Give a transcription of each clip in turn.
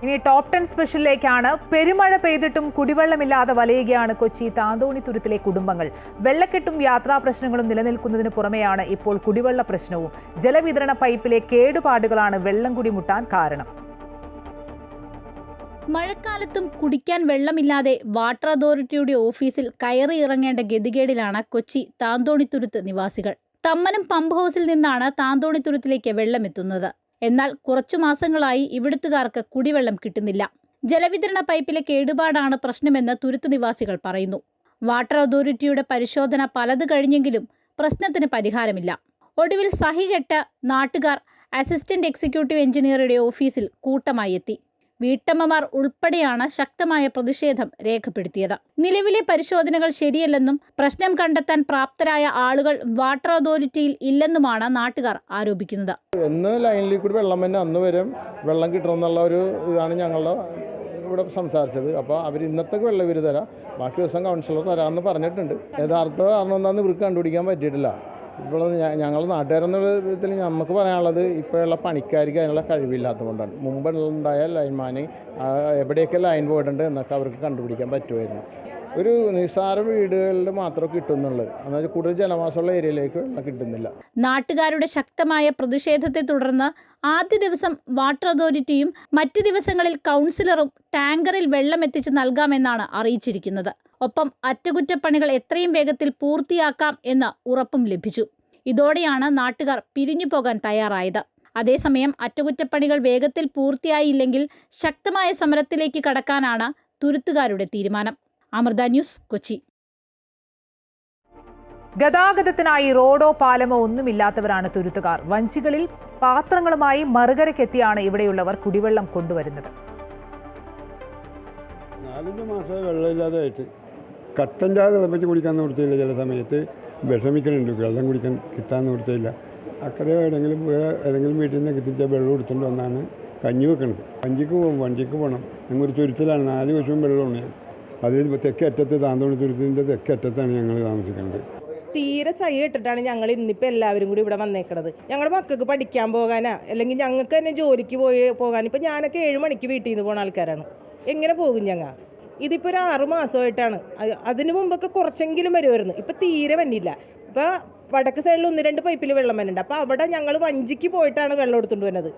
ഇനി ടോപ്പ് 10 സ്പെഷ്യലിലേക്കാണ്. പെരുമഴ പെയ്തിട്ടും കുടിവെള്ളമില്ലാതെ വലയുകയാണ് കൊച്ചി താന്തോണിത്തുരുത്തിലെ കുടുംബങ്ങൾ. വെള്ളക്കെട്ടും യാത്രാ പ്രശ്നങ്ങളും നിലനിൽക്കുന്നതിന് പുറമെയാണ് ഇപ്പോൾ കുടിവെള്ള പ്രശ്നവും. ജലവിതരണ പൈപ്പിലെ കേടുപാടുകളാണ് വെള്ളം കുടി മുട്ടാൻ കാരണം. മഴക്കാലത്തും കുടിക്കാൻ വെള്ളമില്ലാതെ വാട്ടർ അതോറിറ്റിയുടെ ഓഫീസിൽ കയറി ഇറങ്ങേണ്ട ഗതികേടിലാണ് കൊച്ചി താന്തോണിത്തുരുത്ത് നിവാസികൾ. തമ്മനം പമ്പ് ഹൗസിൽ നിന്നാണ് താന്തോണിത്തുരുത്തിലേക്ക് വെള്ളമെത്തുന്നത്. എന്നാൽ കുറച്ചു മാസങ്ങളായി ഇവിടുത്തുകാർക്ക് കുടിവെള്ളം കിട്ടുന്നില്ല. ജലവിതരണ പൈപ്പിലെ കേടുപാടാണ് പ്രശ്നമെന്ന് തുരുത്ത് നിവാസികൾ പറയുന്നു. വാട്ടർ അതോറിറ്റിയുടെ പരിശോധന പലത് കഴിഞ്ഞെങ്കിലും പ്രശ്നത്തിന് പരിഹാരമില്ല. ഒടുവിൽ സഹികെട്ട് നാട്ടുകാർ അസിസ്റ്റന്റ് എക്സിക്യൂട്ടീവ് എഞ്ചിനീയറുടെ ഓഫീസിൽ കൂട്ടമായി എത്തി. വീട്ടമ്മമാർ ഉൾപ്പെടെയാണ് ശക്തമായ പ്രതിഷേധം രേഖപ്പെടുത്തിയത്. നിലവിലെ പരിശോധനകൾ ശരിയല്ലെന്നും പ്രശ്നം കണ്ടെത്താൻ പ്രാപ്തരായ ആളുകൾ വാട്ടർ അതോറിറ്റിയിൽ ഇല്ലെന്നുമാണ് നാട്ടുകാർ ആരോപിക്കുന്നത്. എന്ന് ലൈനിൽ കൂടി വെള്ളം തന്നെ അന്ന് വരും വെള്ളം കിട്ടണമെന്നുള്ള ഒരു ഇതാണ് ഞങ്ങളുടെ ഇവിടെ സംസാരിച്ചത്. അപ്പോൾ അവർ ഇന്നത്തേക്ക് വെള്ളം ഇവർ തരാം, ബാക്കി ദിവസം കൗൺസിലർ തരാമെന്ന് പറഞ്ഞിട്ടുണ്ട്. യഥാർത്ഥ കാരണം എന്താണെന്ന് ഇവർക്ക് കണ്ടുപിടിക്കാൻ പറ്റിയിട്ടില്ല. ഇപ്പോൾ ഞങ്ങൾ നാട്ടുകാരെന്ന വിധത്തിൽ നമുക്ക് പറയാനുള്ളത് ഇപ്പോഴുള്ള പണിക്കാർക്ക് അതിനുള്ള കഴിവില്ലാത്തതുകൊണ്ടാണ്. മുമ്പുണ്ടായ ലൈൻമാന് എവിടെയൊക്കെ ലൈൻ പോയിട്ടുണ്ട് എന്നൊക്കെ അവർക്ക് കണ്ടുപിടിക്കാൻ പറ്റുമായിരുന്നു. ഒരു നിസ്സാര വീടുകളിൽ മാത്രം കിട്ടുന്നുള്ളത്, എന്നാൽ കൂടുതൽ ജനവാസമുള്ള ഏരിയയിലേക്ക് വെള്ളം കിട്ടുന്നില്ല. നാട്ടുകാരുടെ ശക്തമായ പ്രതിഷേധത്തെ തുടർന്ന് ആദ്യ ദിവസം വാട്ടർ അതോറിറ്റിയും മറ്റ് ദിവസങ്ങളിൽ കൗൺസിലറും ടാങ്കറിൽ വെള്ളം എത്തിച്ച് നൽകാമെന്നാണ് അറിയിച്ചിരിക്കുന്നത്. ഒപ്പം അറ്റകുറ്റപ്പണികൾ എത്രയും വേഗത്തിൽ പൂർത്തിയാക്കാം എന്ന ഉറപ്പും ലഭിച്ചു. ഇതോടെയാണ് നാട്ടുകാർ പിരിഞ്ഞു പോകാൻ തയ്യാറായത്. അതേസമയം അറ്റകുറ്റപ്പണികൾ വേഗത്തിൽ പൂർത്തിയായില്ലെങ്കിൽ ശക്തമായ സമരത്തിലേക്ക് കടക്കാനാണ് തുരുത്തുകാരുടെ തീരുമാനം. അമൃത ന്യൂസ്, കൊച്ചി. ഗതാഗതത്തിനായി റോഡോ പാലമോ ഒന്നുമില്ലാത്തവരാണ് തുരുത്തുകാർ. വഞ്ചികളിൽ പാത്രങ്ങളുമായി മറുകരക്കെത്തിയാണ് ഇവിടെയുള്ളവർ കുടിവെള്ളം കൊണ്ടുവരുന്നത്. 4 മാസം വെള്ളമില്ലാതായിട്ട് കട്ടൻ ചായ തിളപ്പിച്ച് കുടിക്കാൻ നിവൃത്തിയില്ല. ചില സമയത്ത് വിഷമിക്കുന്നുണ്ട്, വെള്ളം കുടിക്കാൻ കിട്ടാൻ നിവൃത്തിയില്ല. അക്കരെ എവിടെയെങ്കിലും ഏതെങ്കിലും വീട്ടിൽ നിന്ന് എത്തിച്ചാൽ വെള്ളം എടുത്തുകൊണ്ട് വന്നാണ് കഞ്ഞി വെക്കണത്. വഞ്ചിക്ക് പോകണം. ഞങ്ങൾ ഒരു തുരുത്തിലാണ്, 4 വർഷവും വെള്ളമാണ്. അത് തെക്കറ്റത്ത്, താന്തോണിത്തുരുത്തിൻ്റെ തെക്കറ്റത്താണ് ഞങ്ങൾ താമസിക്കുന്നത്. തീരെ സഹി ഇട്ടിട്ടാണ് ഞങ്ങൾ ഇന്നിപ്പോൾ എല്ലാവരും കൂടി ഇവിടെ വന്നേക്കണത്. ഞങ്ങളുടെ മക്കൾക്ക് പഠിക്കാൻ പോകാനാ, അല്ലെങ്കിൽ ഞങ്ങൾക്ക് തന്നെ ജോലിക്ക് പോകാൻ. ഇപ്പം ഞാനൊക്കെ 7 മണിക്ക് വീട്ടിൽ നിന്ന് പോകുന്ന ആൾക്കാരാണ്. എങ്ങനെ പോകും ഞങ്ങൾ? ഇതിപ്പോൾ ഒരു 6 മാസമായിട്ടാണ്. അതിനു മുമ്പൊക്കെ കുറച്ചെങ്കിലും വരുമായിരുന്നു. ഇപ്പം തീരെ വന്നില്ല. ഇപ്പോൾ വടക്ക് സൈഡിൽ 1-2 പൈപ്പിൽ വെള്ളം വരുന്നുണ്ട്. അപ്പോൾ അവിടെ ഞങ്ങൾ വഞ്ചിക്ക് പോയിട്ടാണ് വെള്ളം എടുത്തുകൊണ്ട് വരുന്നത്.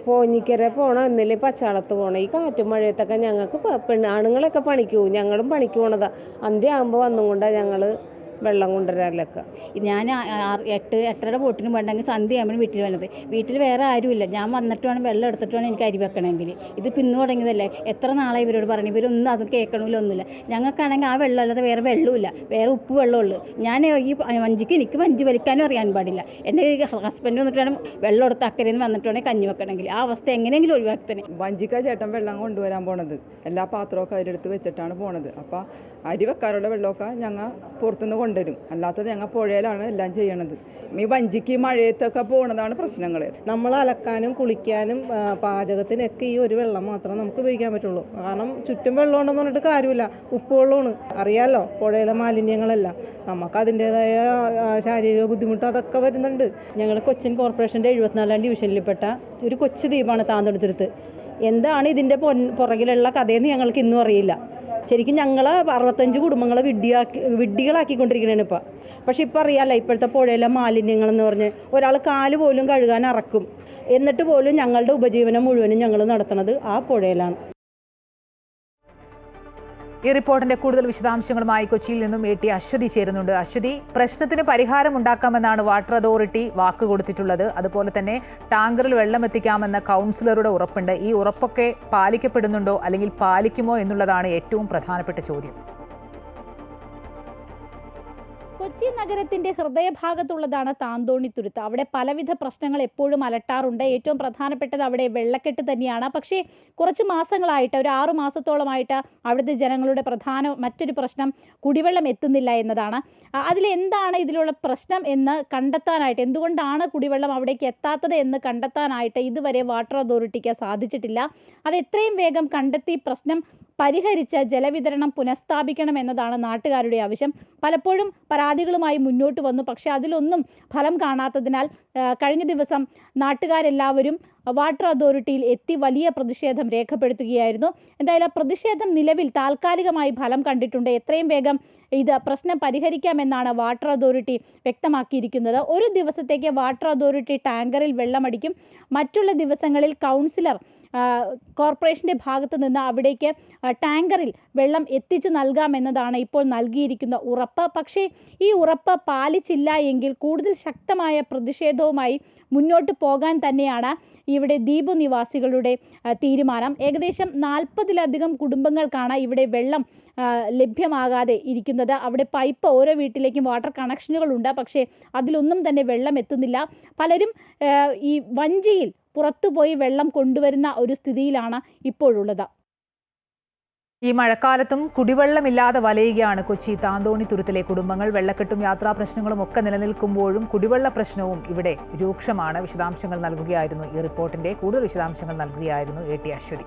പോഞ്ഞിക്കര പോകണം, എന്നില്ലേ പച്ചാളത്ത് പോകണം. ഈ കാറ്റും മഴയത്തൊക്കെ ഞങ്ങൾക്ക് ആണുങ്ങളൊക്കെ പണിക്ക് പോകും, ഞങ്ങളും പണിക്ക് പോകണതാണ്. അന്ത്യമാകുമ്പോൾ വന്നും കൊണ്ടാണ് ഞങ്ങൾ വെള്ളം കൊണ്ടുവരാറിലൊക്കെ. ഞാൻ 8-8:30 ബോട്ടിന് വേണ്ടെങ്കിൽ സന്ധ്യയാകുമ്പോൾ വീട്ടിൽ വന്നത്. വീട്ടിൽ വേറെ ആരുമില്ല. ഞാൻ വന്നിട്ട് വേണം വെള്ളം എടുത്തിട്ട് വേണം എനിക്ക് അരി വെക്കണമെങ്കിൽ. ഇതിപ്പോൾ ഇന്ന് തുടങ്ങിയതല്ലേ. എത്ര നാളെ ഇവരോട് പറഞ്ഞു, ഇവരൊന്നും അത് കേൾക്കണമില്ല, ഒന്നുമില്ല. ഞങ്ങൾക്കാണെങ്കിൽ ആ വെള്ളം അല്ലാതെ വേറെ വെള്ളമില്ല, വേറെ ഉപ്പ് വെള്ളമുള്ളൂ. ഞാൻ ഈ വഞ്ചിക്ക് എനിക്ക് വഞ്ചി വലിക്കാനും അറിയാൻ പാടില്ല. എൻ്റെ ഹസ്ബൻഡ് വന്നിട്ട് വേണം വെള്ളം എടുത്ത് അക്കരയിൽ നിന്ന് വന്നിട്ട് വേണമെങ്കിൽ കഞ്ഞി വെക്കണമെങ്കിൽ. ആ അവസ്ഥ എങ്ങനെയെങ്കിലും ഒഴിവാക്കി തന്നെ. വഞ്ചിക്ക ചേട്ടൻ വെള്ളം കൊണ്ടുവരാൻ പോണത്, എല്ലാ പാത്രമൊക്കെ അതിലെടുത്ത് വെച്ചിട്ടാണ് പോണത്. അപ്പോൾ അരി വെക്കാനുള്ള വെള്ളമൊക്കെ ഞങ്ങൾ പുറത്തുനിന്ന് കൊണ്ടുവരും, അല്ലാത്തത് ഞങ്ങൾ പുഴയിലാണ് എല്ലാം ചെയ്യണത്. ഈ വഞ്ചിക്ക് മഴയത്തൊക്കെ പോകുന്നതാണ് പ്രശ്നങ്ങൾ. നമ്മൾ അലക്കാനും കുളിക്കാനും പാചകത്തിനൊക്കെ ഈ ഒരു വെള്ളം മാത്രമേ നമുക്ക് ഉപയോഗിക്കാൻ പറ്റുള്ളൂ. കാരണം ചുറ്റും വെള്ളം ഉണ്ടെന്ന് പറഞ്ഞിട്ട് കാര്യമില്ല, ഉപ്പ് വെള്ളമാണ്. അറിയാമല്ലോ, പുഴയിലെ മാലിന്യങ്ങളെല്ലാം. നമുക്ക് അതിൻ്റേതായ ശാരീരിക ബുദ്ധിമുട്ട് അതൊക്കെ വരുന്നുണ്ട്. ഞങ്ങൾ കൊച്ചിൻ കോർപ്പറേഷൻ്റെ 74-ാം ഡിവിഷനിൽപ്പെട്ട ഒരു കൊച്ചു ദ്വീപാണ് താന്തോണിത്തുരുത്ത്. എന്താണ് ഇതിൻ്റെ പുറകിലുള്ള കഥയെന്ന് ഞങ്ങൾക്ക് ഇന്നും അറിയില്ല. ശരിക്കും ഞങ്ങൾ 65 കുടുംബങ്ങളെ വിഡ്ഢികളാക്കിക്കൊണ്ടിരിക്കുന്നതാണ് ഇപ്പോൾ. പക്ഷെ ഇപ്പോൾ അറിയാമല്ലോ, ഇപ്പോഴത്തെ പുഴയിലെ മാലിന്യങ്ങളെന്ന് പറഞ്ഞ് ഒരാൾ കാല് പോലും കഴുകാൻ ഇറക്കും. എന്നിട്ട് പോലും ഞങ്ങളുടെ ഉപജീവനം മുഴുവനും ഞങ്ങൾ നടത്തുന്നത് ആ പുഴയിലാണ്. ഈ റിപ്പോർട്ടിന്റെ കൂടുതൽ വിശദാംശങ്ങളുമായി കൊച്ചിയിൽ നിന്നും AT അശ്വതി ചേരുന്നുണ്ട്. അശ്വതി, പ്രശ്നത്തിന് പരിഹാരം ഉണ്ടാക്കാമെന്നാണ് വാട്ടർ അതോറിറ്റി വാക്കുകൊടുത്തിട്ടുള്ളത്. അതുപോലെ തന്നെ ടാങ്കറിൽ വെള്ളം എത്തിക്കാമെന്ന കൗൺസിലറുടെ ഉറപ്പുണ്ട്. ഈ ഉറപ്പൊക്കെ പാലിക്കപ്പെടുന്നുണ്ടോ, അല്ലെങ്കിൽ പാലിക്കുമോ എന്നുള്ളതാണ് ഏറ്റവും പ്രധാനപ്പെട്ട ചോദ്യം. കൊച്ചി നഗരത്തിന്റെ ഹൃദയഭാഗത്തുള്ളതാണ് താന്തോണിത്തുരുത്ത്. അവിടെ പലവിധ പ്രശ്നങ്ങൾ എപ്പോഴും അലട്ടാറുണ്ട്. ഏറ്റവും പ്രധാനപ്പെട്ടത് അവിടെ വെള്ളക്കെട്ട് തന്നെയാണ്. പക്ഷേ കുറച്ച് മാസങ്ങളായിട്ട്, ഒരു 6 മാസത്തോളമായിട്ട് അവിടുത്തെ ജനങ്ങളുടെ മറ്റൊരു പ്രശ്നം കുടിവെള്ളം എത്തുന്നില്ല എന്നതാണ്. അതിലെന്താണ് ഇതിലുള്ള പ്രശ്നം എന്ന് കണ്ടെത്താനായിട്ട്, എന്തുകൊണ്ടാണ് കുടിവെള്ളം അവിടേക്ക് എത്താത്തത് എന്ന് കണ്ടെത്താനായിട്ട് ഇതുവരെ വാട്ടർ അതോറിറ്റിക്ക് സാധിച്ചിട്ടില്ല. അത് എത്രയും വേഗം കണ്ടെത്തി പ്രശ്നം പരിഹരിച്ച് ജലവിതരണം പുനഃസ്ഥാപിക്കണമെന്നതാണ് നാട്ടുകാരുടെ ആവശ്യം. പലപ്പോഴും പരാതികളുമായി മുന്നോട്ട് വന്നു, പക്ഷേ അതിലൊന്നും ഫലം കാണാത്തതിനാൽ കഴിഞ്ഞ ദിവസം നാട്ടുകാരെല്ലാവരും വാട്ടർ അതോറിറ്റിയിൽ എത്തി വലിയ പ്രതിഷേധം രേഖപ്പെടുത്തുകയായിരുന്നു. എന്തായാലും പ്രതിഷേധം നിലവിൽ താൽക്കാലികമായി ഫലം കണ്ടിട്ടുണ്ട്. എത്രയും വേഗം ഇത് പ്രശ്നം പരിഹരിക്കാമെന്നാണ് വാട്ടർ അതോറിറ്റി വ്യക്തമാക്കിയിരിക്കുന്നത്. ഒരു ദിവസത്തേക്ക് വാട്ടർ അതോറിറ്റി ടാങ്കറിൽ വെള്ളമടിക്കും. മറ്റുള്ള ദിവസങ്ങളിൽ കൗൺസിലർ കോർപ്പറേഷൻ്റെ ഭാഗത്ത് നിന്ന് അവിടേക്ക് ടാങ്കറിൽ വെള്ളം എത്തിച്ചു നൽകാമെന്നതാണ് ഇപ്പോൾ നൽകിയിരിക്കുന്ന ഉറപ്പ്. പക്ഷേ ഈ ഉറപ്പ് പാലിച്ചില്ല എങ്കിൽ കൂടുതൽ ശക്തമായ പ്രതിഷേധവുമായി മുന്നോട്ട് പോകാൻ തന്നെയാണ് ഇവിടെ ദ്വീപ് നിവാസികളുടെ തീരുമാനം. ഏകദേശം 40-ലധികം കുടുംബങ്ങൾക്കാണ് ഇവിടെ വെള്ളം ലഭ്യമാകാതെ ഇരിക്കുന്നത്. അവിടെ പൈപ്പ് ഓരോ വീട്ടിലേക്കും വാട്ടർ കണക്ഷനുകളുണ്ട്, പക്ഷേ അതിലൊന്നും തന്നെ വെള്ളം എത്തുന്നില്ല. പലരും ഈ വഞ്ചിയിൽ പുറത്തുപോയി വെള്ളം കൊണ്ടുവരുന്ന ഒരു സ്ഥിതിയിലാണ് ഇപ്പോഴുള്ളത്. ഈ മഴക്കാലത്തും കുടിവെള്ളമില്ലാതെ വലയുകയാണ് കൊച്ചി താന്തോണിത്തുരുത്തിലെ കുടുംബങ്ങൾ. വെള്ളക്കെട്ടും യാത്രാ പ്രശ്നങ്ങളും ഒക്കെ നിലനിൽക്കുമ്പോഴും കുടിവെള്ള പ്രശ്നവും ഇവിടെ രൂക്ഷമാണ്. വിശദാംശങ്ങൾ നൽകുകയായിരുന്നു ഈ റിപ്പോർട്ടിന്റെ കൂടുതൽ വിശദാംശങ്ങൾ നൽകുകയായിരുന്നു AT അശ്വതി.